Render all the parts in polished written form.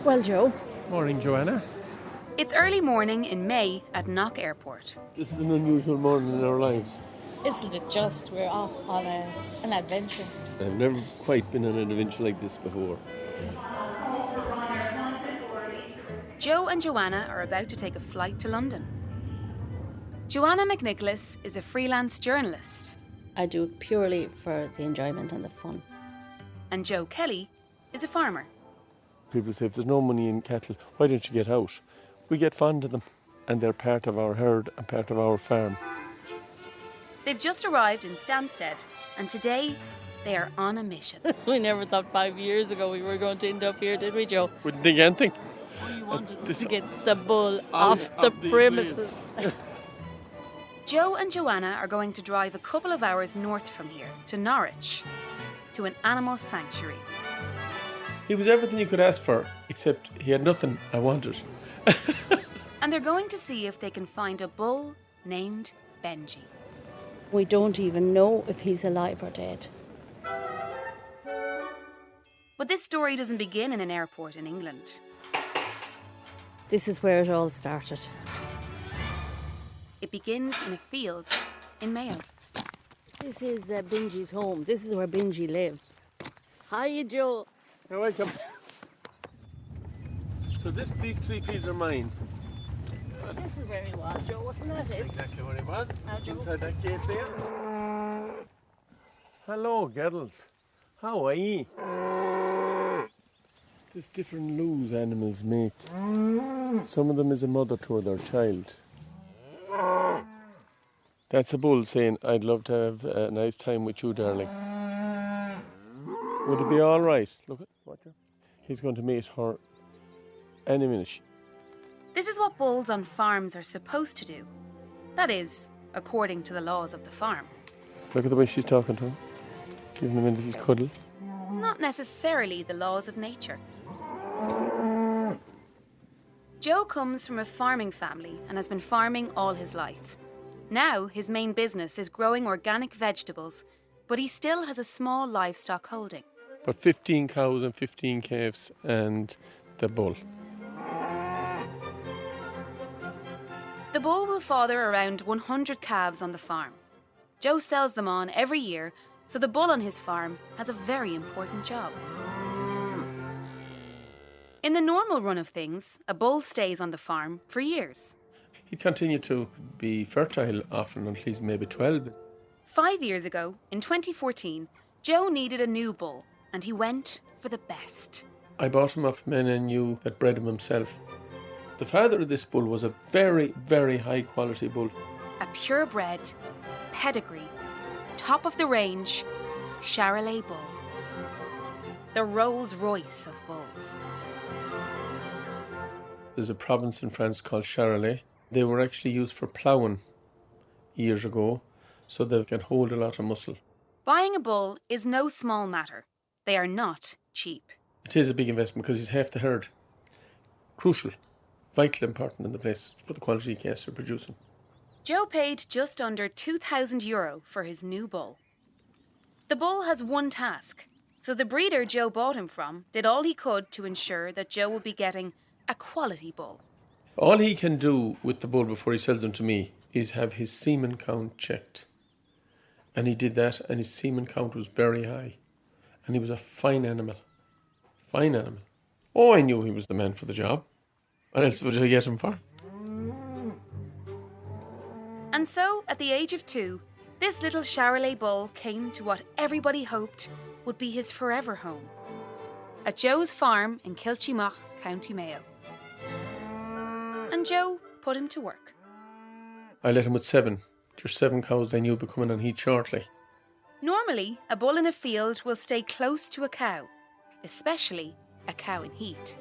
Well, Joe. Morning, Joanna. It's early morning in May at Knock Airport. This is an unusual morning in our lives. Isn't it just? We're off on an adventure. I've never quite been on an adventure like this before. Joe and Joanna are about to take a flight to London. Joanna McNicholas is a freelance journalist. I do it purely for the enjoyment and the fun. And Joe Kelly is a farmer. People say, if there's no money in cattle, why don't you get out? We get fond of them, and they're part of our herd and part of our farm. They've just arrived in Stansted, and today they are on a mission. We never thought 5 years ago we were going to end up here, did we, Joe? Wouldn't think anything. All you wanted was to get the bull off the premises. Joe and Joanna are going to drive a couple of hours north from here to Norwich, to an animal sanctuary. He was everything you could ask for, except he had nothing I wanted. And they're going to see if they can find a bull named Benji. We don't even know if he's alive or dead. But this story doesn't begin in an airport in England. This is where it all started. It begins in a field in Mayo. This is Benji's home. This is where Benji lived. Hiya, Joe. You're welcome. So these 3 fields are mine. This is where he was, Joe. Wasn't that it? Exactly where he was. Now, Joe. Inside that gate there. Hello, girls. How are ye? There's different loos animals make. Some of them is a mother to their child. That's a bull saying, I'd love to have a nice time with you, darling. Would it be all right? Look at watch her. He's going to mate her any minute. This is what bulls on farms are supposed to do. That is, according to the laws of the farm. Look at the way she's talking to him. Giving him a little cuddle. Not necessarily the laws of nature. Joe comes from a farming family and has been farming all his life. Now his main business is growing organic vegetables, but he still has a small livestock holding. But 15 cows and 15 calves and the bull. The bull will father around 100 calves on the farm. Joe sells them on every year, so the bull on his farm has a very important job. In the normal run of things, a bull stays on the farm for years. He'd continue to be fertile often until he's maybe 12. 5 years ago, in 2014, Joe needed a new bull, and he went for the best. I bought him off men I knew that bred him himself. The father of this bull was a very, very high quality bull. A purebred, pedigree, top of the range, Charolais bull. The Rolls Royce of bulls. There's a province in France called Charolais. They were actually used for ploughing years ago, so they can hold a lot of muscle. Buying a bull is no small matter. They are not cheap. It is a big investment because he's half the herd. Crucial, vital important in the place for the quality calves they're producing. Joe paid just under €2,000 for his new bull. The bull has one task, so the breeder Joe bought him from did all he could to ensure that Joe would be getting a quality bull. All he can do with the bull before he sells them to me is have his semen count checked. And he did that, and his semen count was very high. And he was a fine animal. Fine animal. Oh, I knew he was the man for the job. What else would I get him for? And so, at the age of 2, this little Charolais bull came to what everybody hoped would be his forever home. At Joe's farm in Kilchymach, County Mayo. And Joe put him to work. I let him with 7. Just 7 cows I knew would be coming on heat shortly. Normally, a bull in a field will stay close to a cow, especially a cow in heat.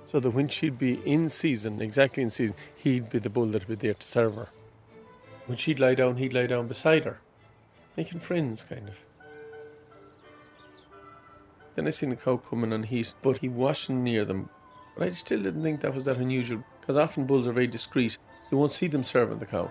So that when she'd be in season, exactly in season, he'd be the bull that'd be there to serve her. When she'd lie down, he'd lie down beside her. Making friends, kind of. Then I seen a cow coming on heat, but he wasn't near them. But I still didn't think that was that unusual, because often bulls are very discreet. You won't see them serving the cow.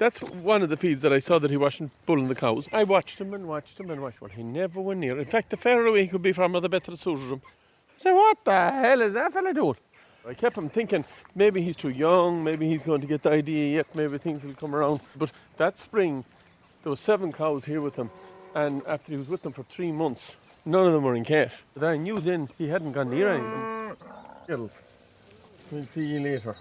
That's one of the fields that I saw that he wasn't bulling the cows. I watched him and watched him and watched him. Well, he never went near. In fact, the further away he could be from her, the better it suited him. I said, what the hell is that fella doing? I kept him thinking, maybe he's too young, maybe he's going to get the idea yet, maybe things will come around. But that spring, there were 7 cows here with him. And after he was with them for 3 months, none of them were in calf. But I knew then he hadn't gone near any of them. Girls, we'll see you later.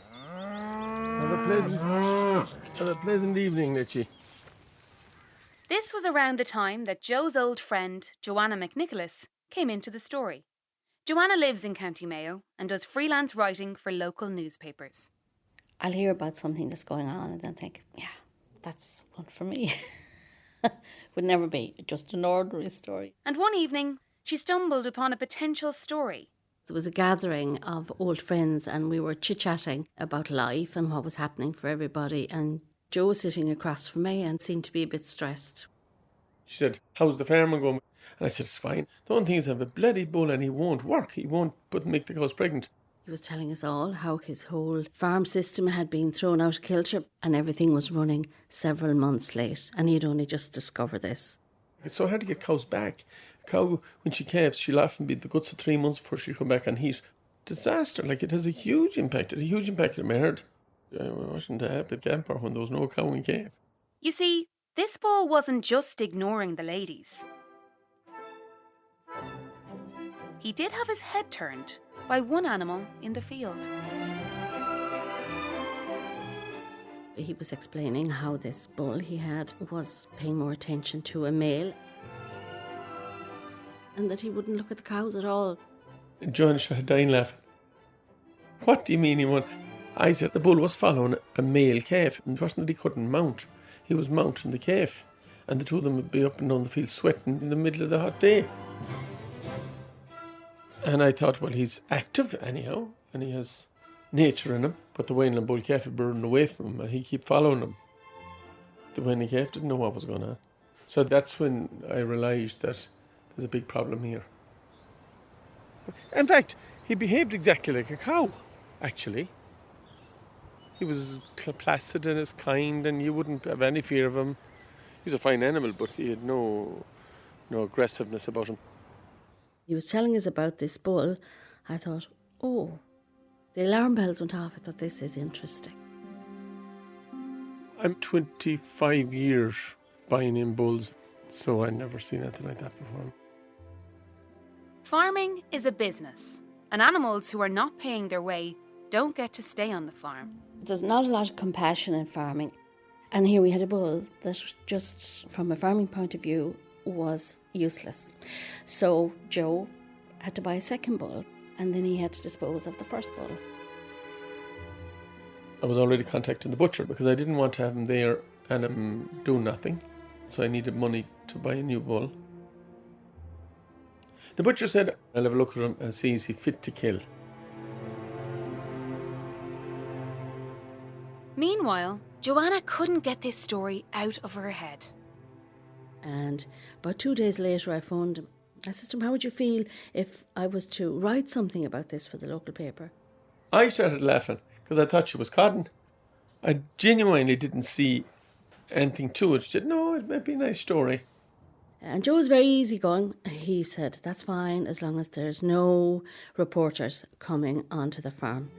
Have a pleasant evening, Litchi. This was around the time that Joe's old friend, Joanna McNicholas, came into the story. Joanna lives in County Mayo and does freelance writing for local newspapers. I'll hear about something that's going on and then think, yeah, that's one for me. Would never be just an ordinary story. And one evening, she stumbled upon a potential story. There was a gathering of old friends and we were chit-chatting about life and what was happening for everybody, and Joe was sitting across from me and seemed to be a bit stressed. She said, how's the farming going? And I said, it's fine. The one thing is I have a bloody bull and he won't work. He won't make the cows pregnant. He was telling us all how his whole farm system had been thrown out of kilter and everything was running several months late, and he'd only just discovered this. It's so hard to get cows back. A cow, when she calves, she'll often be the guts of 3 months before she'll come back on heat. Disaster, like it has a huge impact. It had a huge impact on my herd. I wasn't a happy camper when there was no cow in calf. You see, this bull wasn't just ignoring the ladies. He did have his head turned by one animal in the field. He was explaining how this bull he had was paying more attention to a male and that he wouldn't look at the cows at all. Joanna started dying laughing. What do you mean he won? I said the bull was following a male calf. It wasn't that he couldn't mount. He was mounting the calf. And the two of them would be up and down the field sweating in the middle of the hot day. And I thought, well, he's active anyhow, and he has nature in him. But the Wainland bull calf had been away from him, and he kept following him. The Wainland calf didn't know what was going on. So that's when I realised that there's a big problem here. In fact, he behaved exactly like a cow, actually. He was placid and as kind, and you wouldn't have any fear of him. He was a fine animal, but he had no aggressiveness about him. He was telling us about this bull. I thought, oh, the alarm bells went off. I thought, this is interesting. I'm 25 years buying in bulls, so I'd never seen anything like that before. Farming is a business, and animals who are not paying their way don't get to stay on the farm. There's not a lot of compassion in farming. And here we had a bull that just, from a farming point of view, was useless. So Joe had to buy a second bull, and then he had to dispose of the first bull. I was already contacting the butcher because I didn't want to have him there and him doing nothing. So I needed money to buy a new bull. The butcher said, I'll have a look at him and see is he fit to kill. Meanwhile, Joanna couldn't get this story out of her head. And about 2 days later I phoned him. I said to him, how would you feel if I was to write something about this for the local paper? I started laughing because I thought she was codding. I genuinely didn't see anything to it. She said, no, it might be a nice story. And Joe was very easygoing. He said, that's fine as long as there's no reporters coming onto the farm.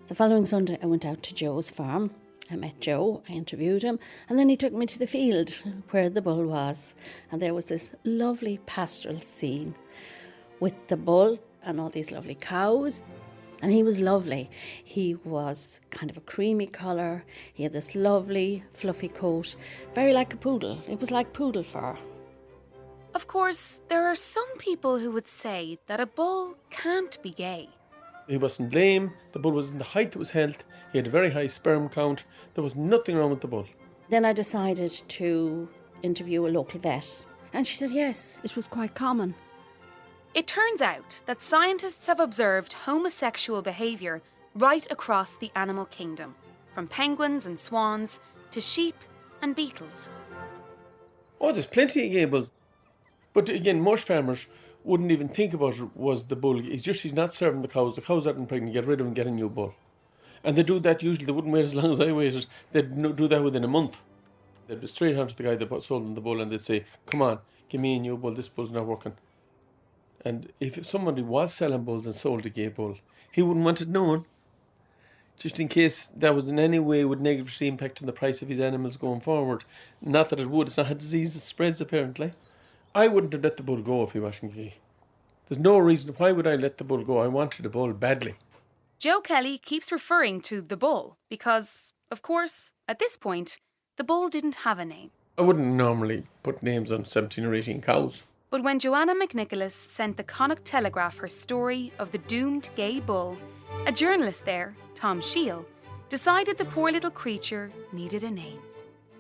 The following Sunday I went out to Joe's farm. I met Joe, I interviewed him, and then he took me to the field where the bull was. And there was this lovely pastoral scene with the bull and all these lovely cows. And he was lovely. He was kind of a creamy colour. He had this lovely, fluffy coat, very like a poodle. It was like poodle fur. Of course, there are some people who would say that a bull can't be gay. He wasn't lame. The bull was in the height of his health. He had a very high sperm count. There was nothing wrong with the bull. Then I decided to interview a local vet. And she said, yes, it was quite common. It turns out that scientists have observed homosexual behaviour right across the animal kingdom, from penguins and swans to sheep and beetles. Oh, there's plenty of gay bulls. But again, most farmers wouldn't even think about it was the bull. It's just he's not serving the cows. The cows aren't pregnant. Get rid of him, get a new bull. And they do that usually. They wouldn't wait as long as I waited. They'd do that within a month. They'd be straight on to the guy that sold them the bull and they'd say, come on, give me a new bull. This bull's not working. And if somebody was selling bulls and sold a gay bull, he wouldn't want it known, just in case that was in any way would negatively impact on the price of his animals going forward. Not that it would. It's not a disease that spreads, apparently. I wouldn't have let the bull go if he wasn't gay. There's no reason. Why would I let the bull go? I wanted the bull badly. Joe Kelly keeps referring to the bull because, of course, at this point, the bull didn't have a name. I wouldn't normally put names on 17 or 18 cows. But when Joanna McNicholas sent the Connacht Telegraph her story of the doomed gay bull, a journalist there, Tom Shield, decided the poor little creature needed a name.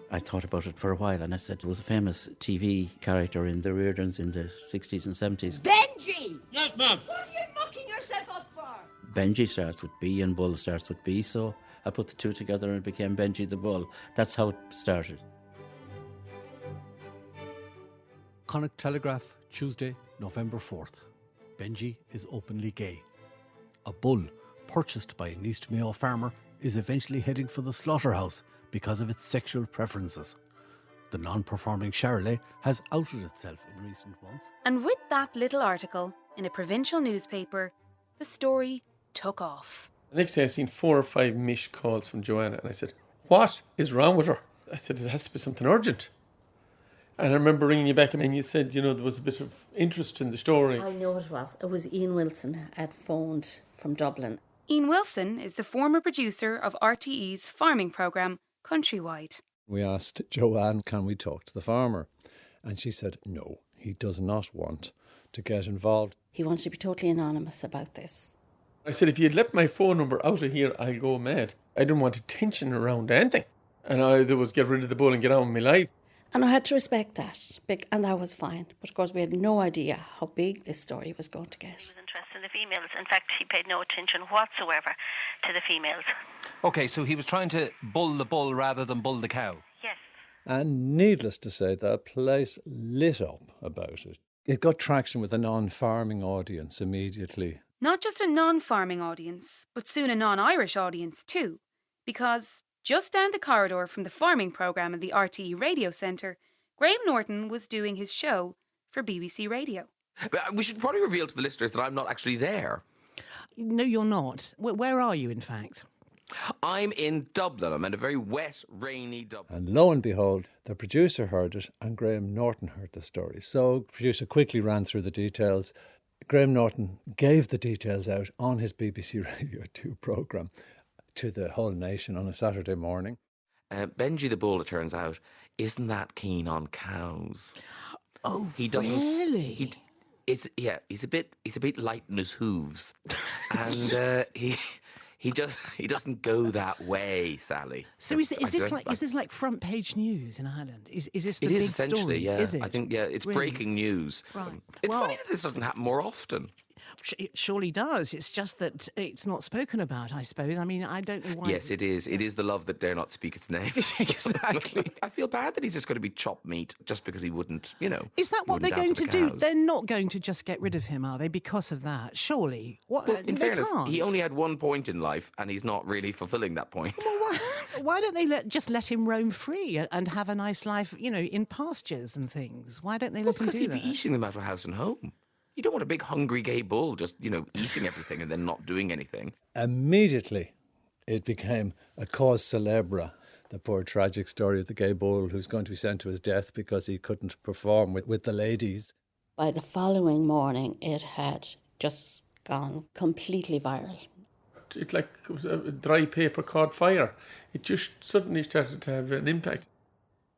I thought about it for a while and I said it was a famous TV character in the Reardons in the 60s and 70s. Benji! Yes, ma'am. What are you mucking yourself up for? Benji starts with B and Bull starts with B, so I put the two together and it became Benji the Bull. That's how it started. Connacht Telegraph, Tuesday, November 4th. Benji is openly gay. A bull purchased by an East Mayo farmer is eventually heading for the slaughterhouse because of its sexual preferences. The non-performing Charolais has outed itself in recent months. And with that little article in a provincial newspaper, the story took off. The next day I seen 4 or 5 mish calls from Joanna and I said, what is wrong with her? I said, it has to be something urgent. And I remember ringing you back and you said, there was a bit of interest in the story. I know it was. It was Ian Wilson had phoned from Dublin. Ian Wilson is the former producer of RTE's farming programme, Countrywide. We asked Joanne, can we talk to the farmer? And she said, no, he does not want to get involved. He wanted to be totally anonymous about this. I said, if you had left my phone number out of here, I'll go mad. I didn't want attention around anything. And all I did was get rid of the bull and get on with my life. And I had to respect that, and that was fine. But of course, we had no idea how big this story was going to get. He was interested in the females. In fact, he paid no attention whatsoever to the females. Okay, so he was trying to bull the bull rather than bull the cow. Yes. And needless to say, the place lit up about it. It got traction with a non-farming audience immediately. Not just a non-farming audience, but soon a non-Irish audience too. Because just down the corridor from the farming programme in the RTE Radio Centre, Graham Norton was doing his show for BBC Radio. We should probably reveal to the listeners that I'm not actually there. No, you're not. Where are you, in fact? I'm in Dublin. I'm in a very wet, rainy Dublin. And lo and behold, the producer heard it and Graham Norton heard the story. So the producer quickly ran through the details. Graham Norton gave the details out on his BBC Radio 2 programme to the whole nation on a Saturday morning. Benji the Bull, it turns out, isn't that keen on cows. Oh, he doesn't, really? He's a bit light in his hooves, and he doesn't go that way, Sally. So is this like front page news in Ireland? Is this the big story? It is essentially, yeah. Is it? I think it's really? Breaking news. Right. It's funny that this doesn't happen more often. It surely does. It's just that it's not spoken about, I suppose. I mean, I don't know why. Yes, it is. It is the love that dare not speak its name. Exactly. I feel bad that he's just going to be chopped meat just because he wouldn't, Is that what they're going to do? They're not going to just get rid of him, are they, because of that? Surely. What? Well, in fairness, can't. He only had one point in life and he's not really fulfilling that point. Well, why don't they just let him roam free and have a nice life, in pastures and things? Why don't they let him do that? Because he'd be eating them out of house and home. You don't want a big hungry gay bull just, eating everything and then not doing anything. Immediately, it became a cause célèbre, the poor tragic story of the gay bull who's going to be sent to his death because he couldn't perform with the ladies. By the following morning, it had just gone completely viral. It was a dry paper caught fire. It just suddenly started to have an impact.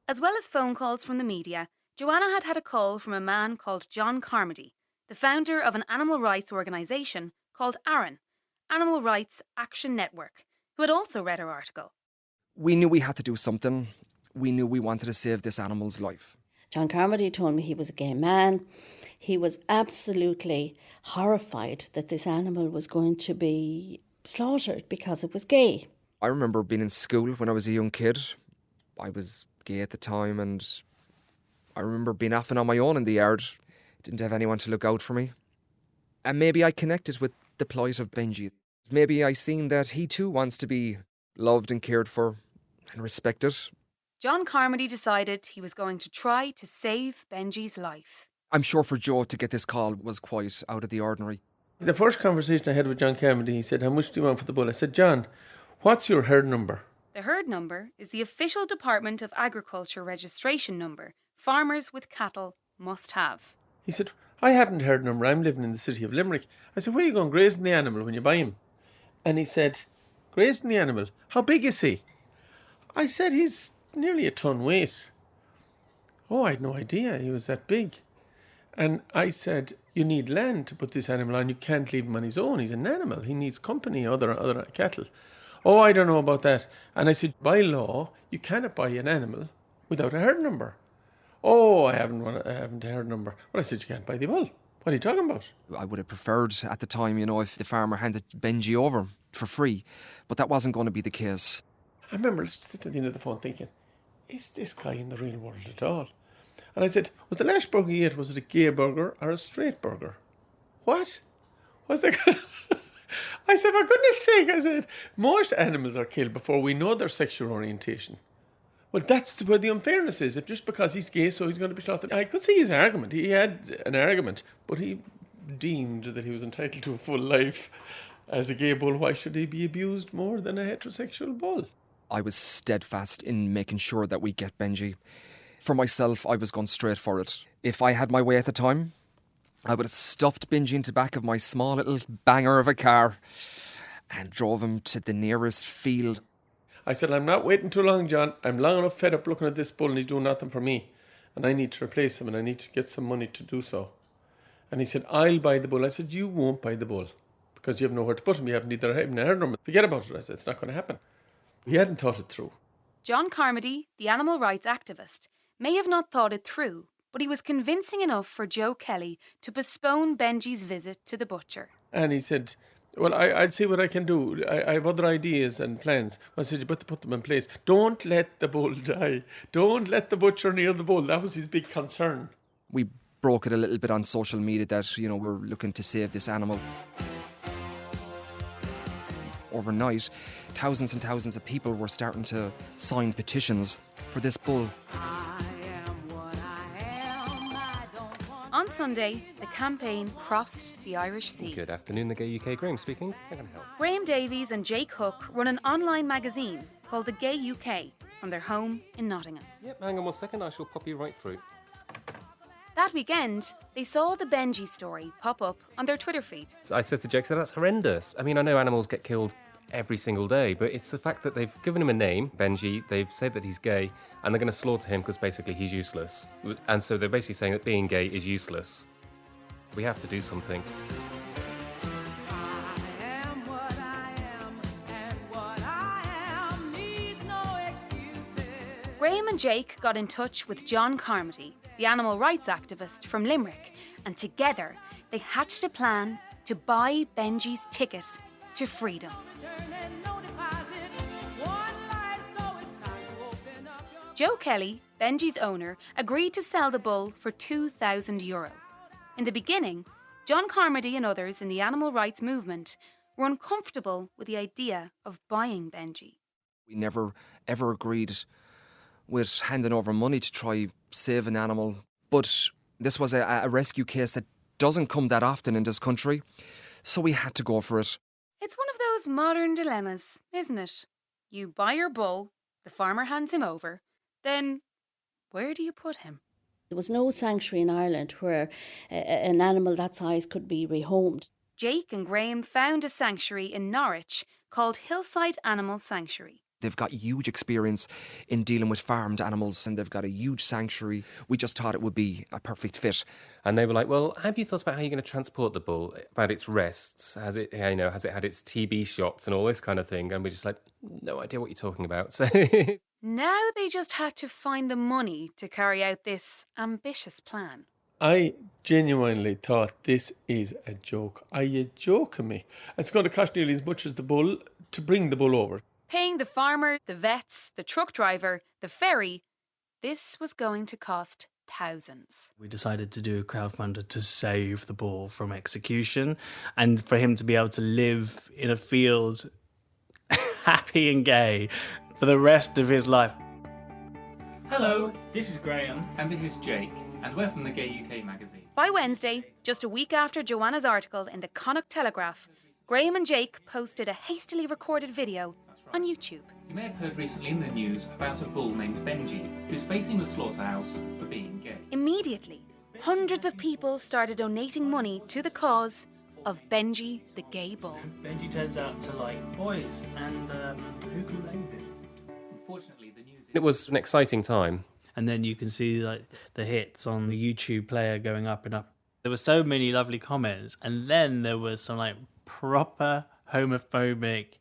As well as phone calls from the media, Joanna had a call from a man called John Carmody, the founder of an animal rights organisation called AARON, Animal Rights Action Network, who had also read her article. We knew we had to do something. We knew we wanted to save this animal's life. John Carmody told me he was a gay man. He was absolutely horrified that this animal was going to be slaughtered because it was gay. I remember being in school when I was a young kid. I was gay at the time, and I remember being effing on my own in the yard. Didn't have anyone to look out for me. And maybe I connected with the plight of Benji. Maybe I seen that he too wants to be loved and cared for and respected. John Carmody decided he was going to try to save Benji's life. I'm sure for Joe to get this call was quite out of the ordinary. The first conversation I had with John Carmody, he said, "How much do you want for the bull?" I said, "John, what's your herd number?" The herd number is the official Department of Agriculture registration number farmers with cattle must have. He said, "I haven't a herd number. I'm living in the city of Limerick." I said, "Where are you going grazing the animal when you buy him?" And he said, "Grazing the animal? How big is he?" I said, "He's nearly a ton weight." Oh, I had no idea he was that big. And I said, "You need land to put this animal on. You can't leave him on his own. He's an animal. He needs company, other cattle." "Oh, I don't know about that." And I said, "By law, you cannot buy an animal without a herd number." "Oh, I haven't a herd number." Well, I said, "You can't buy the bull. What are you talking about?" I would have preferred at the time, if the farmer handed Benji over for free, but that wasn't going to be the case. I remember sitting at the end of the phone thinking, is this guy in the real world at all? And I said, "Was the last burger you ate, was it a gay burger or a straight burger?" "What?" Was that? I said, "For goodness sake," I said, "most animals are killed before we know their sexual orientation." Well, that's where the unfairness is. If just because he's gay, so he's going to be shot. I could see his argument. He had an argument, but he deemed that he was entitled to a full life. As a gay bull, why should he be abused more than a heterosexual bull? I was steadfast in making sure that we get Benji. For myself, I was going straight for it. If I had my way at the time, I would have stuffed Benji into the back of my small little banger of a car and drove him to the nearest field. I said, "I'm not waiting too long, John. I'm long enough fed up looking at this bull and he's doing nothing for me. And I need to replace him and I need to get some money to do so." And he said, "I'll buy the bull." I said, "You won't buy the bull because you have nowhere to put him. You haven't either a herd number. Forget about it." I said, "It's not going to happen." He hadn't thought it through. John Carmody, the animal rights activist, may have not thought it through, but he was convincing enough for Joe Kelly to postpone Benji's visit to the butcher. And he said, "Well, I'd see what I can do. I have other ideas and plans." I said, "You better put them in place. Don't let the bull die. Don't let the butcher near the bull." That was his big concern. We broke it a little bit on social media that, we're looking to save this animal. Overnight, thousands and thousands of people were starting to sign petitions for this bull. On Sunday, the campaign crossed the Irish Sea. Good afternoon, the Gay UK. Graham speaking. How can I help? Graham Davies and Jake Hook run an online magazine called The Gay UK from their home in Nottingham. Yep, hang on 1 second. I shall pop you right through. That weekend, they saw the Benji story pop up on their Twitter feed. So I said to Jake, that's horrendous. I mean, I know animals get killed every single day, but it's the fact that they've given him a name, Benji, they've said that he's gay, and they're going to slaughter him because basically he's useless. And so they're basically saying that being gay is useless. We have to do something. Graham and Jake got in touch with John Carmody, the animal rights activist from Limerick, and together they hatched a plan to buy Benji's ticket to freedom. Joe Kelly, Benji's owner, agreed to sell the bull for €2,000. In the beginning, John Carmody and others in the animal rights movement were uncomfortable with the idea of buying Benji. We never ever agreed with handing over money to try save an animal, but this was a rescue case that doesn't come that often in this country, so we had to go for it. It's one of those modern dilemmas, isn't it? You buy your bull, the farmer hands him over, then where do you put him? There was no sanctuary in Ireland where an animal that size could be rehomed. Jake and Graham found a sanctuary in Norwich called Hillside Animal Sanctuary. They've got huge experience in dealing with farmed animals and they've got a huge sanctuary. We just thought it would be a perfect fit. And they were like, "Well, have you thought about how you're going to transport the bull, about its rests? Has it had its TB shots and all this kind of thing?" And we're just like, no idea what you're talking about. So now they just had to find the money to carry out this ambitious plan. I genuinely thought, this is a joke. Are you joking me? It's going to cost nearly as much as the bull to bring the bull over. Paying the farmer, the vets, the truck driver, the ferry, this was going to cost thousands. We decided to do a crowdfunder to save the bull from execution and for him to be able to live in a field happy and gay for the rest of his life. Hello, this is Graham. And this is Jake, and we're from the Gay UK magazine. By Wednesday, just a week after Joanna's article in the Connacht Telegraph, Graham and Jake posted a hastily recorded video on YouTube. You may have heard recently in the news about a bull named Benji, who's facing the slaughterhouse for being gay. Immediately, hundreds of people started donating money to the cause of Benji the Gay Bull. Benji turns out to like boys, and who can blame him? Unfortunately, the news... It was an exciting time. And then you can see like the hits on the YouTube player going up and up. There were so many lovely comments, and then there was some like proper homophobic,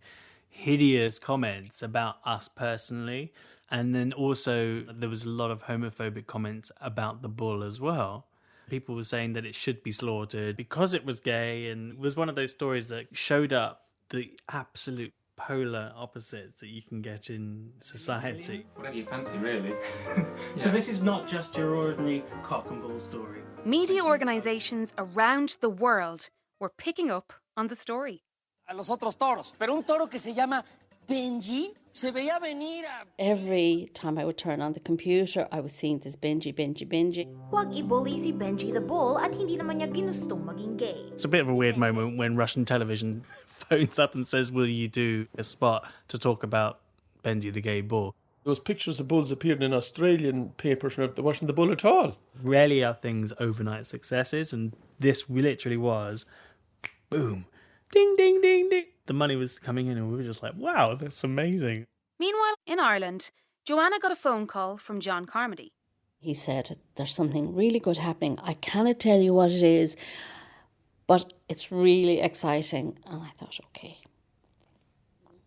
hideous comments about us personally. And then also there was a lot of homophobic comments about the bull as well. People were saying that it should be slaughtered because it was gay, and it was one of those stories that showed up the absolute polar opposites that you can get in society. Whatever you fancy, really. So this is not just your ordinary cock and bull story. Media organisations around the world were picking up on the story. A los otros toros, pero un toro que se llama Benji se veía venir a... Every time I would turn on the computer, I was seeing this Benji. Huwag ibully si Benji the Bull at hindi naman niya ginustong maging gay. It's a bit of a weird moment when Russian television phones up and says, will you do a spot to talk about Benji the Gay Bull? Those pictures of bulls appeared in Australian papers and there wasn't the bull at all. Rarely are things overnight successes, and this literally was, boom, ding, ding, ding, ding. The money was coming in and we were just like, wow, that's amazing. Meanwhile, in Ireland, Joanna got a phone call from John Carmody. He said, there's something really good happening. I cannot tell you what it is, but it's really exciting. And I thought, okay,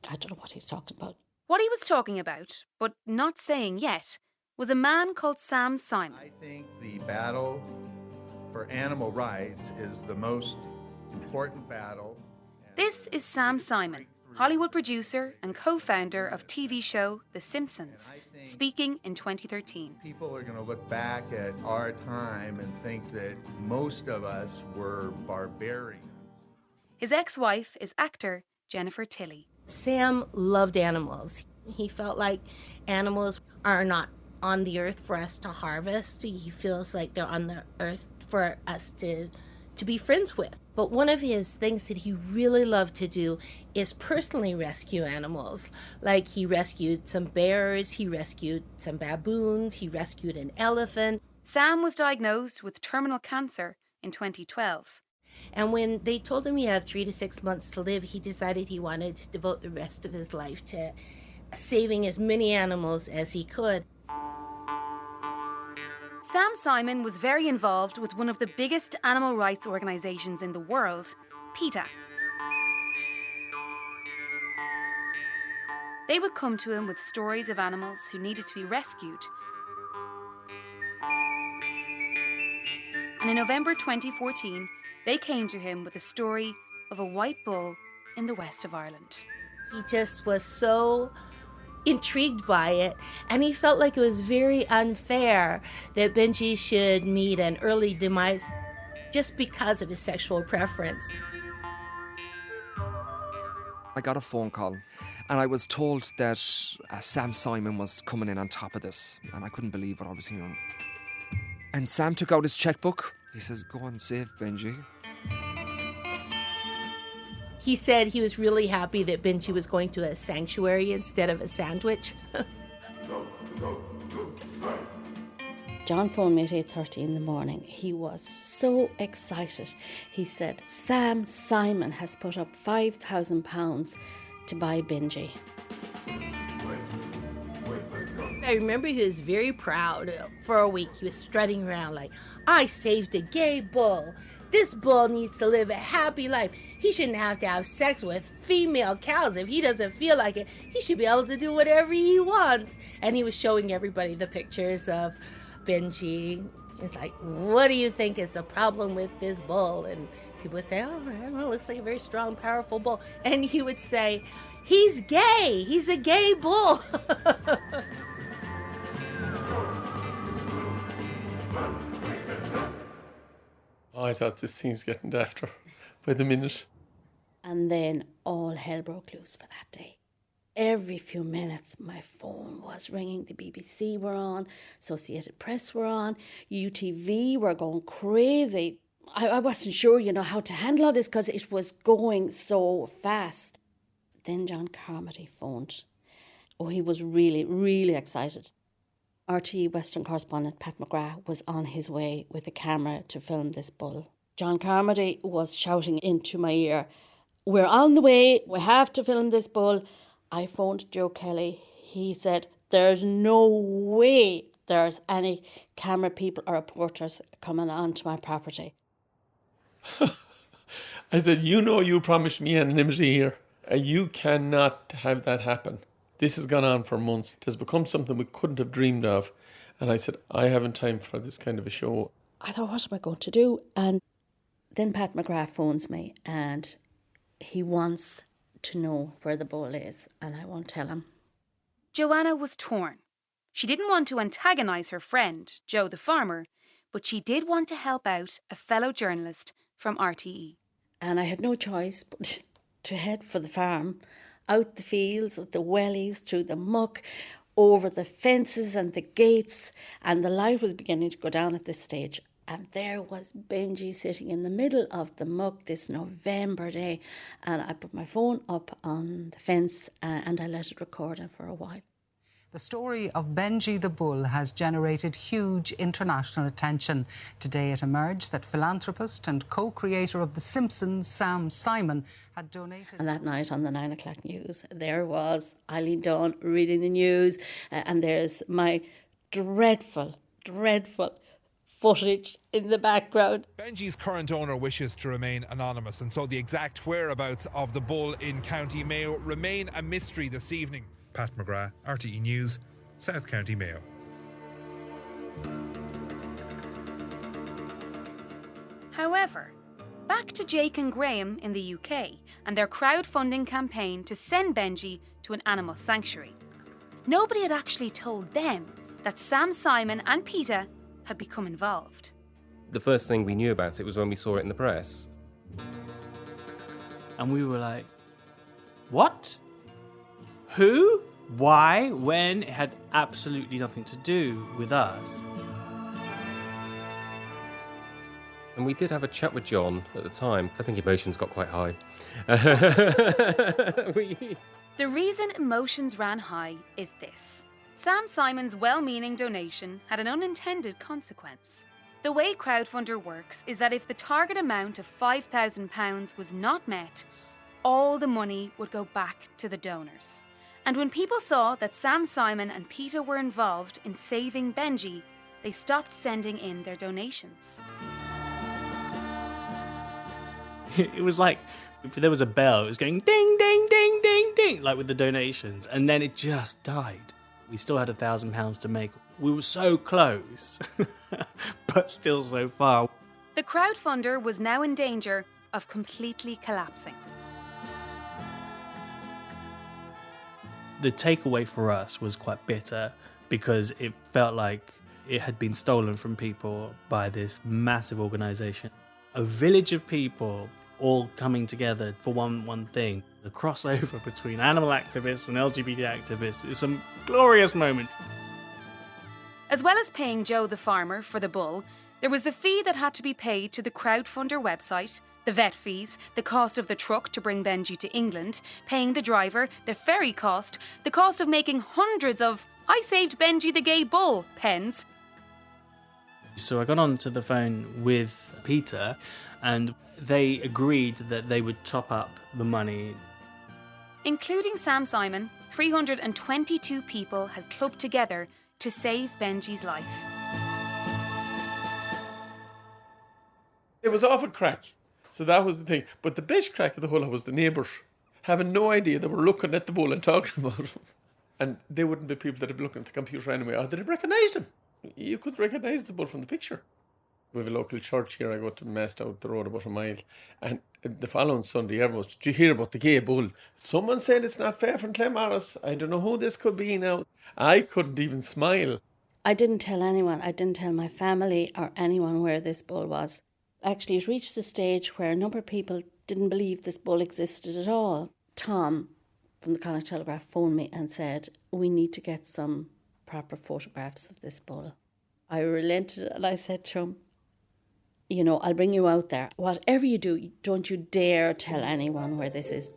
I don't know what he's talking about. What he was talking about, but not saying yet, was a man called Sam Simon. I think the battle for animal rights is the most important battle. This is Sam Simon, Hollywood producer and co-founder of TV show The Simpsons, speaking in 2013. People are going to look back at our time and think that most of us were barbarians. His ex-wife is actor Jennifer Tilly. Sam loved animals. He felt like animals are not on the earth for us to harvest. He feels like they're on the earth for us to be friends with. But one of his things that he really loved to do is personally rescue animals. Like he rescued some bears, he rescued some baboons, he rescued an elephant. Sam was diagnosed with terminal cancer in 2012. And when they told him he had 3 to 6 months to live, he decided he wanted to devote the rest of his life to saving as many animals as he could. Sam Simon was very involved with one of the biggest animal rights organisations in the world, PETA. They would come to him with stories of animals who needed to be rescued. And in November 2014, they came to him with a story of a white bull in the west of Ireland. He just was so intrigued by it, and he felt like it was very unfair that Benji should meet an early demise just because of his sexual preference. I got a phone call and I was told that Sam Simon was coming in on top of this, and I couldn't believe what I was hearing. And Sam took out his checkbook. He says, go and save Benji. He said he was really happy that Benji was going to a sanctuary instead of a sandwich. John phoned me at 8:30 in the morning. He was so excited. He said, Sam Simon has put up £5,000 to buy Benji. I remember he was very proud. For a week, he was strutting around like, I saved a gay bull. This bull needs to live a happy life. He shouldn't have to have sex with female cows if he doesn't feel like it. He should be able to do whatever he wants. And he was showing everybody the pictures of Benji. It's like, what do you think is the problem with this bull? And people would say, oh, I don't know, it looks like a very strong, powerful bull. And he would say, he's gay. He's a gay bull. Oh, I thought this thing's getting dafter by the minute. And then all hell broke loose for that day. Every few minutes, my phone was ringing. The BBC were on, Associated Press were on, UTV were going crazy. I wasn't sure, how to handle all this because it was going so fast. Then John Carmody phoned. Oh, he was really, really excited. RTE Western correspondent Pat McGrath was on his way with a camera to film this bull. John Carmody was shouting into my ear, "We're on the way, we have to film this bull." I phoned Joe Kelly. He said, "There's no way there's any camera people or reporters coming onto my property." I said, you promised me anonymity here. You cannot have that happen. This has gone on for months. It has become something we couldn't have dreamed of. And I said, I haven't time for this kind of a show. I thought, what am I going to do? And then Pat McGrath phones me and he wants to know where the bull is, and I won't tell him. Joanna was torn. She didn't want to antagonise her friend, Joe the farmer, but she did want to help out a fellow journalist from RTE. And I had no choice but to head for the farm, out the fields, with the wellies, through the muck, over the fences and the gates, and the light was beginning to go down at this stage. And there was Benji sitting in the middle of the muck this November day. And I put my phone up on the fence and I let it record him for a while. The story of Benji the Bull has generated huge international attention. Today it emerged that philanthropist and co-creator of The Simpsons, Sam Simon, had donated... And that night on the 9 o'clock news, there was Eileen Dawn reading the news, and there's my dreadful footage in the background. Benji's current owner wishes to remain anonymous, and so the exact whereabouts of the bull in County Mayo remain a mystery this evening. Pat McGrath, RTE News, South County Mayo. However, back to Jake and Graham in the UK and their crowdfunding campaign to send Benji to an animal sanctuary. Nobody had actually told them that Sam Simon and Peter had become involved. The first thing we knew about it was when we saw it in the press. And we were like, what? Who? Why? When? It had absolutely nothing to do with us. And we did have a chat with John at the time. I think emotions got quite high. The reason emotions ran high is this. Sam Simon's well-meaning donation had an unintended consequence. The way crowdfunder works is that if the target amount of £5,000 was not met, all the money would go back to the donors. And when people saw that Sam Simon and Peter were involved in saving Benji, they stopped sending in their donations. It was like, if there was a bell, it was going ding, ding, ding, ding, ding, like with the donations. And then it just died. We still had £1,000 to make. We were so close, but still so far. The crowdfunder was now in danger of completely collapsing. The takeaway for us was quite bitter because it felt like it had been stolen from people by this massive organisation. A village of people all coming together for one thing. The crossover between animal activists and LGBT activists is some glorious moment. As well as paying Joe the farmer for the bull, there was the fee that had to be paid to the crowdfunder website, the vet fees, the cost of the truck to bring Benji to England, paying the driver, the ferry cost, the cost of making hundreds of "I saved Benji the gay bull" pens. So I got onto the phone with Peter and they agreed that they would top up the money. Including Sam Simon, 322 people had clubbed together to save Benji's life. It was awful crack. So that was the thing. But the best crack of the whole lot was the neighbours having no idea they were looking at the bull and talking about him. And they wouldn't be people that would be looking at the computer anyway, or they'd have recognised him. You could recognise the bull from the picture. We have a local church here. I go to Mass down the road about a mile. And the following Sunday, everyone was, "Did you hear about the gay bull? Someone said it's not fair from Clemmorris. I don't know who this could be now." I couldn't even smile. I didn't tell anyone. I didn't tell my family or anyone where this bull was. Actually, it reached the stage where a number of people didn't believe this bull existed at all. Tom from the Connacht Telegraph phoned me and said, we need to get some proper photographs of this bull. I relented and I said to him, you know, I'll bring you out there. Whatever you do, don't you dare tell anyone where this is.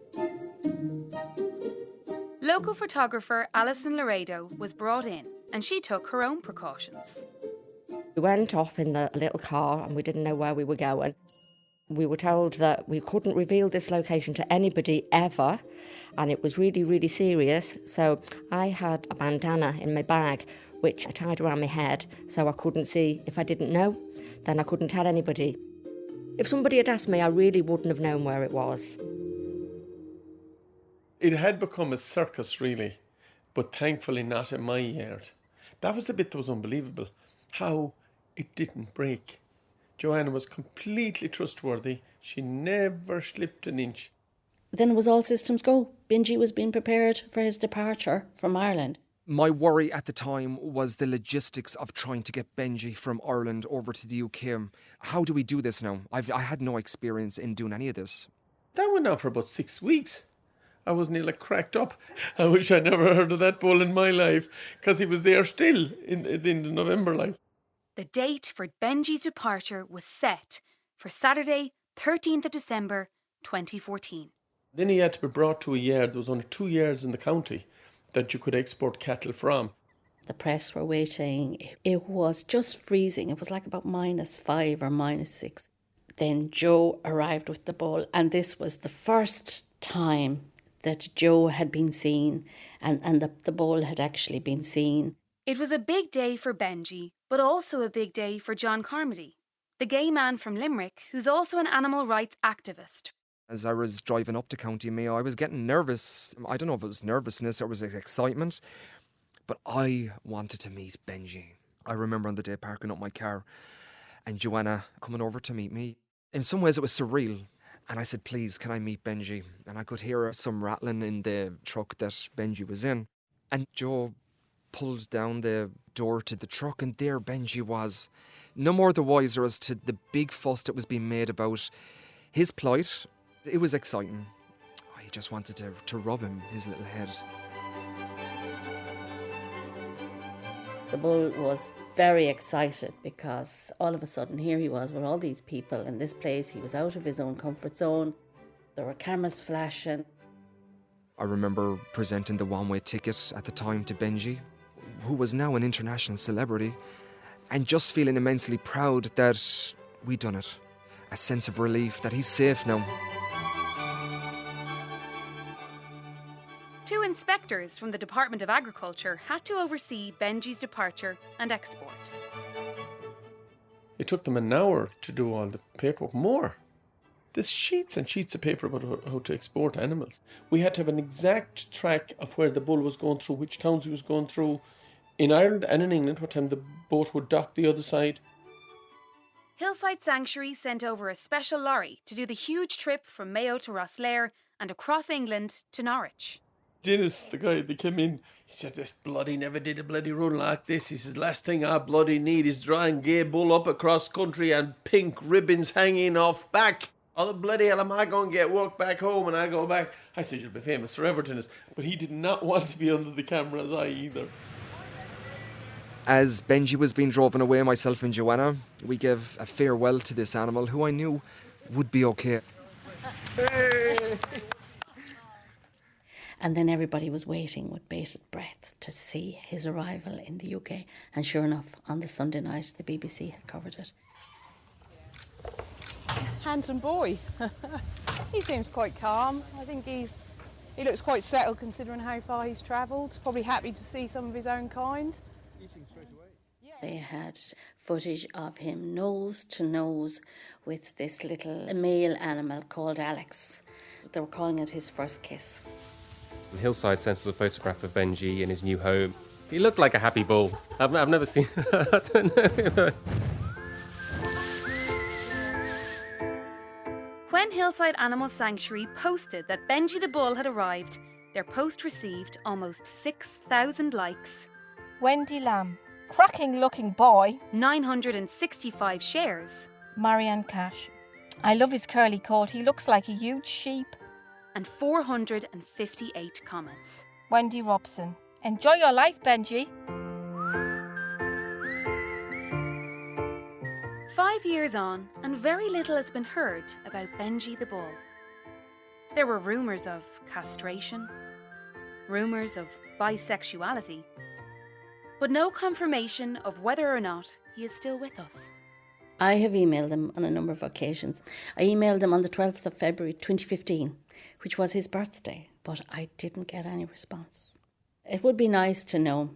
Local photographer Alison Laredo was brought in and she took her own precautions. We went off in the little car and we didn't know where we were going. We were told that we couldn't reveal this location to anybody ever, and it was really, really serious. So I had a bandana in my bag, which I tied around my head so I couldn't see. If I didn't know, then I couldn't tell anybody. If somebody had asked me, I really wouldn't have known where it was. It had become a circus, really, but thankfully not in my yard. That was the bit that was unbelievable, how it didn't break. Joanna was completely trustworthy. She never slipped an inch. Then it was all systems go. Benji was being prepared for his departure from Ireland. My worry at the time was the logistics of trying to get Benji from Ireland over to the UK. How do we do this now? I had no experience in doing any of this. That went on for about 6 weeks. I was nearly cracked up. I wish I'd never heard of that bull in my life, because he was there still in the November life. The date for Benji's departure was set for Saturday, 13th of December, 2014. Then he had to be brought to a yard. There was only 2 yards in the county that you could export cattle from. The press were waiting. It was just freezing. It was like about -5 or -6. Then Joe arrived with the bull, and this was the first time that Joe had been seen and the bull had actually been seen. It was a big day for Benji, but also a big day for John Carmody, the gay man from Limerick who's also an animal rights activist. As I was driving up to County Mayo, I was getting nervous. I don't know if it was nervousness or it was excitement, but I wanted to meet Benji. I remember on the day parking up my car and Joanna coming over to meet me. In some ways it was surreal. And I said, please, can I meet Benji? And I could hear some rattling in the truck that Benji was in. And Joe pulled down the door to the truck, and there Benji was. No more the wiser as to the big fuss that was being made about his plight. It was exciting. I just wanted to rub him, his little head. The bull was very excited because all of a sudden here he was with all these people in this place. He was out of his own comfort zone. There were cameras flashing. I remember presenting the one-way ticket at the time to Benji, who was now an international celebrity, and just feeling immensely proud that we'd done it. A sense of relief that he's safe now. 2 inspectors from the Department of Agriculture had to oversee Benji's departure and export. It took them an hour to do all the paperwork, more. There's sheets and sheets of paper about how to export animals. We had to have an exact track of where the bull was going through, which towns he was going through, in Ireland and in England, what time the boat would dock the other side. Hillside Sanctuary sent over a special lorry to do the huge trip from Mayo to Rosslare and across England to Norwich. Dennis, the guy that came in, he said, this bloody never did a bloody run like this. He says, last thing I bloody need is drawing gay bull up across country and pink ribbons hanging off back. Oh, the bloody hell am I going to get work back home and I go back? I said, you'll be famous forever, Dennis. But he did not want to be under the camera's eye either. As Benji was being driven away, myself and Joanna, we gave a farewell to this animal who I knew would be okay. And then everybody was waiting with bated breath to see his arrival in the UK. And sure enough, on the Sunday night, the BBC had covered it. Handsome boy. He seems quite calm. I think he looks quite settled considering how far he's travelled. Probably happy to see some of his own kind. They had footage of him nose to nose with this little male animal called Alex. They were calling it his first kiss. Hillside sent us a photograph of Benji in his new home. He looked like a happy bull. I've never seen... I don't know. When Hillside Animal Sanctuary posted that Benji the Bull had arrived, their post received almost 6,000 likes. Wendy Lamb. Cracking looking boy. 965 shares. Marianne Cash. I love his curly coat. He looks like a huge sheep. And 458 comments. Wendy Robson. Enjoy your life, Benji. 5 years on, and very little has been heard about Benji the Bull. There were rumours of castration, rumours of bisexuality, but no confirmation of whether or not he is still with us. I have emailed him on a number of occasions. I emailed him on the 12th of February 2015, which was his birthday, but I didn't get any response. It would be nice to know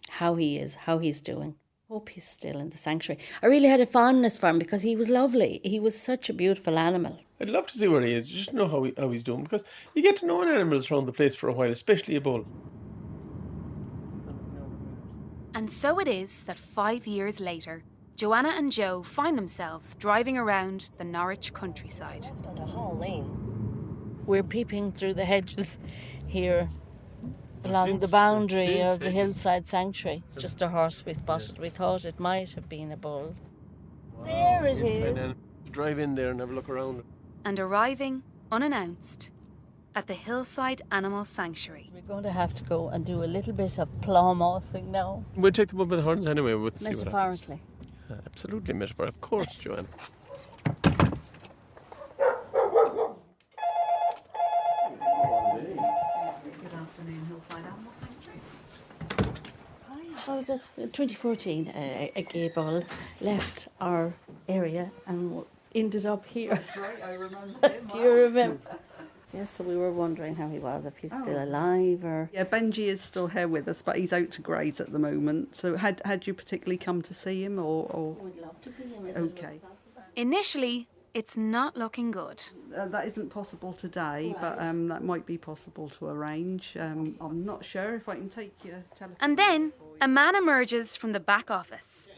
how he is, how he's doing. Hope he's still in the sanctuary. I really had a fondness for him because he was lovely. He was such a beautiful animal. I'd love to see where he is, just know how he's doing, because you get to know animals around the place for a while, especially a bull. And so it is that 5 years later, Joanna and Joe find themselves driving around the Norwich countryside. We're peeping through the hedges here along the boundary of the hillside sanctuary. It's just a horse we spotted. We thought it might have been a bull. There it is. Drive in there and have a look around. And arriving, unannounced, at the Hillside Animal Sanctuary. We're going to have to go and do a little bit of plough mossing now. We'll take them up by the horns anyway. We'll see what happens. Metaphorically. Absolutely metaphor, of course, Joanne. Good afternoon, Hillside Animal Sanctuary. How was it? 2014, a gay bull left our area and ended up here. That's right, I remember him. Do you remember? Yes, so we were wondering how he was, if he's still alive or... Yeah, Benji is still here with us, but he's out to graze at the moment. So had you particularly come to see him or... We'd love to see him if okay. it was possible. Initially, it's not looking good. That isn't possible today, but that might be possible to arrange. I'm not sure if I can take your telephone. And then, a man emerges from the back office.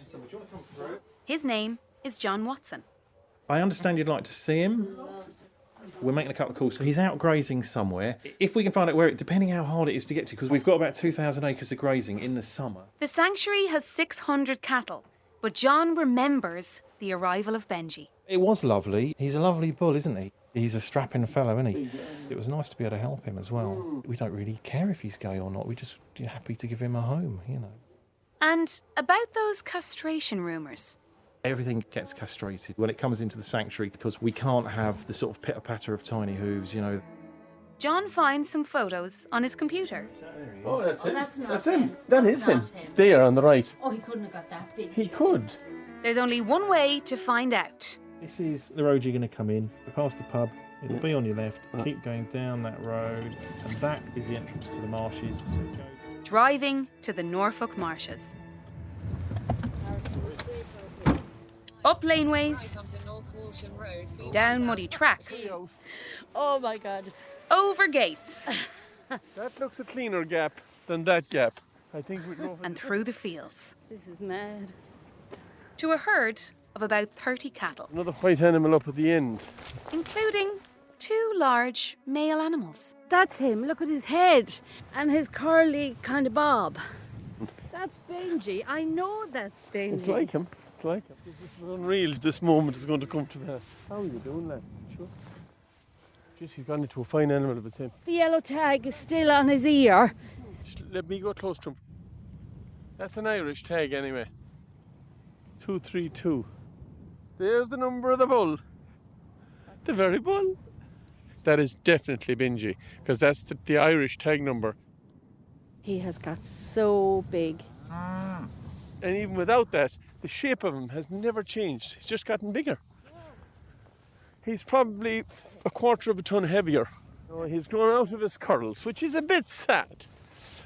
His name is John Watson. I understand you'd like to see him. We're making a couple of calls. So he's out grazing somewhere. If we can find out where, depending how hard it is to get to, because we've got about 2,000 acres of grazing in the summer. The sanctuary has 600 cattle, but John remembers the arrival of Benji. It was lovely. He's a lovely bull, isn't he? He's a strapping fellow, isn't he? It was nice to be able to help him as well. We don't really care if he's gay or not. We're just happy to give him a home, you know. And about those castration rumours. Everything gets castrated when it comes into the sanctuary because we can't have the sort of pitter-patter of tiny hooves, you know. John finds some photos on his computer. Oh, that's him. That's him. That is him. There on the right. Oh, he couldn't have got that big. He could. There's only one way to find out. This is the road you're going to come in. Past the pub, it'll be on your left. Keep going down that road, and that is the entrance to the marshes. So it goes... Driving to the Norfolk marshes. Up laneways, down muddy tracks, Oh my God. over gates, That looks a cleaner gap than that gap. I think we know. and through the fields. This is mad. To a herd of about 30 cattle, Another white animal up at the end. including 2 large male animals. That's him. Look at his head and his curly kind of bob. That's Benji. I know that's Benji. It's like him. It's like him. This is unreal. This moment is going to come to pass. How are you doing, lad? Sure. Just he's gone into a fine animal of its him. The yellow tag is still on his ear. Just let me go close to him. That's an Irish tag anyway. 232. There's the number of the bull. The very bull. That is definitely Benji, because that's the Irish tag number. He has got so big. And even without that, the shape of him has never changed. He's just gotten bigger. He's probably a quarter of a ton heavier. Oh, he's grown out of his curls, which is a bit sad.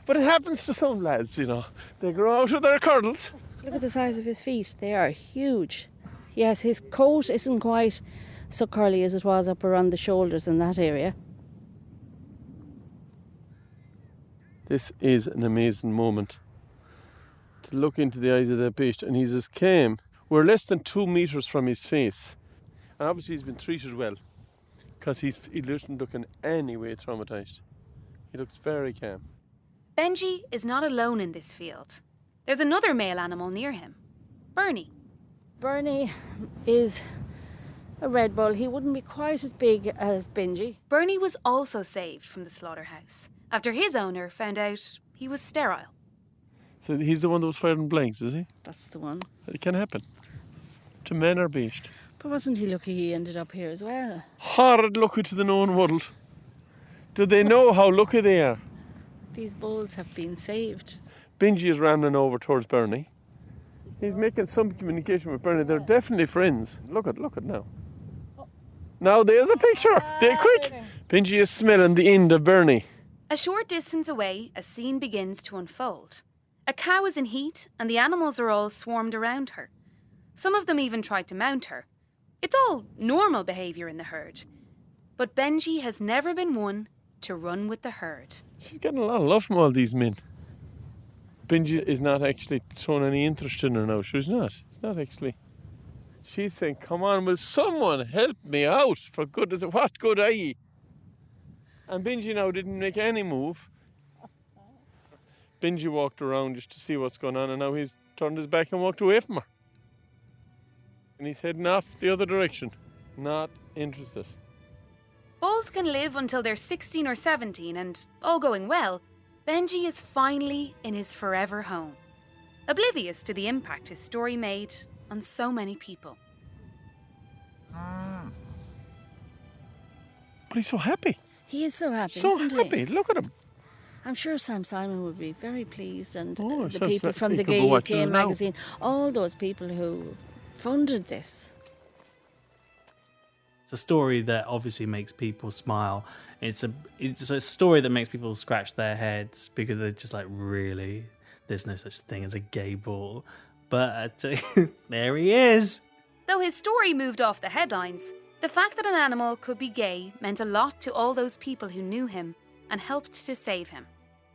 But it happens to some lads, you know. They grow out of their curls. Look at the size of his feet. They are huge. Yes, his coat isn't quite so curly as it was up around the shoulders in that area. This is an amazing moment. To look into the eyes of that beast, and he's as calm. We're less than 2 meters from his face. And obviously he's been treated well, because he doesn't look in any way traumatised. He looks very calm. Benji is not alone in this field. There's another male animal near him, Bernie. Bernie is a red bull. He wouldn't be quite as big as Benji. Bernie was also saved from the slaughterhouse after his owner found out he was sterile. So he's the one that was firing blanks, is he? That's the one. It can happen. To men or beast. But wasn't he lucky he ended up here as well? Horrid lucky to the known world. Do they know how lucky they are? These bulls have been saved. Benji is running over towards Bernie. He's making some communication with Bernie. They're definitely friends. Look at now. Now there's a picture. They're quick. Benji is smelling the end of Bernie. A short distance away, a scene begins to unfold. A cow is in heat and the animals are all swarmed around her. Some of them even tried to mount her. It's all normal behaviour in the herd. But Benji has never been one to run with the herd. She's getting a lot of love from all these men. Benji is not actually showing any interest in her now. She's not. It's not actually. She's saying, come on, will someone help me out? For goodness, what good are ye? And Benji now didn't make any move. Benji walked around just to see what's going on, and now he's turned his back and walked away from her. And he's heading off the other direction. Not interested. Bulls can live until they're 16 or 17, and all going well, Benji is finally in his forever home, oblivious to the impact his story made on so many people. But he's so happy. He is so happy, So isn't happy. he? Look at him. I'm sure Sam Simon would be very pleased, and Oh, the so people from he the could go Gay watch it UK as well. magazine, all those people who funded this. It's a story that obviously makes people smile. It's a story that makes people scratch their heads because they're just like, really? There's no such thing as a gay bull. But there he is. Though his story moved off the headlines, the fact that an animal could be gay meant a lot to all those people who knew him and helped to save him.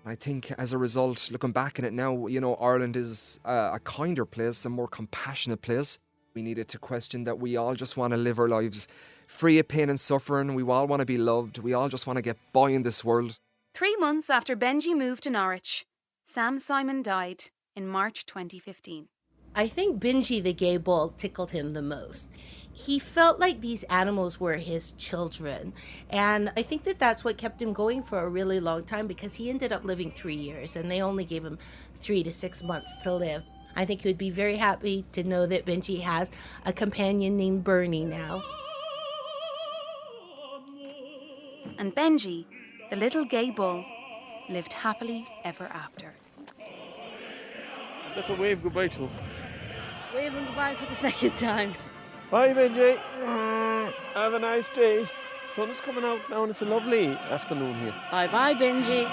I think as a result, looking back on it now, Ireland is a kinder place, a more compassionate place. We needed to question that we all just want to live our lives free of pain and suffering. We all want to be loved. We all just want to get by in this world. 3 months after Benji moved to Norwich, Sam Simon died in March 2015. I think Benji the gay bull tickled him the most. He felt like these animals were his children. And I think that that's what kept him going for a really long time, because he ended up living 3 years and they only gave him 3 to 6 months to live. I think he would be very happy to know that Benji has a companion named Bernie now. And Benji, the little gay bull, lived happily ever after. That's a wave goodbye to him. Waving goodbye for the second time. Bye, Benji. Have a nice day. Sun is coming out now and it's a lovely afternoon here. Bye-bye, Benji.